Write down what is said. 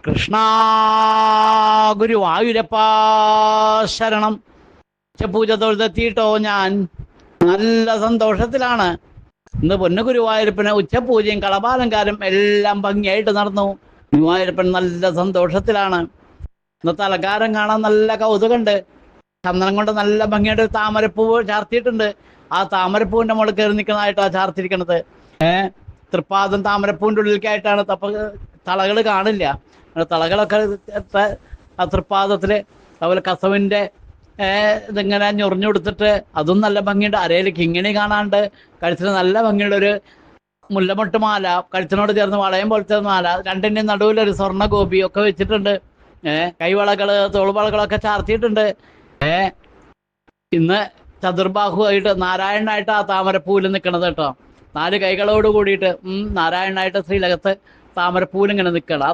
കൃഷ്ണ ഗുരുവായൂരപ്പാ ശരണം. ഉച്ചപൂജ തൊഴുതെത്തിയിട്ടോ ഞാൻ നല്ല സന്തോഷത്തിലാണ്. ഇന്ന് പൊന്നു ഗുരുവായൂരപ്പന് ഉച്ചപൂജയും കളഭാലങ്കാരം എല്ലാം ഭംഗിയായിട്ട് നടന്നു. ഗുരുവായൂരപ്പൻ നല്ല സന്തോഷത്തിലാണ്. ഇന്നത്തെ അലങ്കാരം കാണാൻ നല്ല കൗതുകമുണ്ട്. ചന്ദനം കൊണ്ട് നല്ല ഭംഗിയായിട്ട് താമരപ്പൂവ് ചാർത്തിയിട്ടുണ്ട്. ആ താമരപ്പൂവിന്റെ മുകളിൽ കയറി നിൽക്കുന്നതായിട്ടാണ് ചാർത്തിരിക്കണത്. തൃപ്പാദം താമരപ്പൂവിൻ്റെ ഉള്ളിലേക്കായിട്ടാണ്. തളകൾ കാണില്ല. തളകളൊക്കെ ആ തൃപ്പാദത്തില് അതുപോലെ കസവിന്റെ ഇതിങ്ങനെ ഞൊറിഞ്ഞു കൊടുത്തിട്ട് അതും നല്ല ഭംഗിയുണ്ട്. അരയിൽ കിങ്ങിണി കാണാണ്ട്. കഴുത്തിന് നല്ല ഭംഗിയുള്ള ഒരു മുല്ലമൊട്ട് മാല, കഴുത്തിനോട് ചേർന്ന് വളയം പോലത്തെ മാല, രണ്ടിൻ്റെയും നടുവിലൊരു സ്വർണ്ണ ഗോപി ഒക്കെ വെച്ചിട്ടുണ്ട്. കൈവളകള് തോൾവളകളൊക്കെ ചാർത്തിയിട്ടുണ്ട്. ഇന്ന് ചതുർബാഹുവായിട്ട് നാരായണനായിട്ട് ആ താമരപ്പൂവിൽ നിൽക്കണത് കേട്ടോ. 4 കൈകളോട് കൂടിയിട്ട് നാരായണനായിട്ട് ശ്രീലകത്ത് താമരപ്പൂവിൽ ഇങ്ങനെ നിൽക്കണം. ആ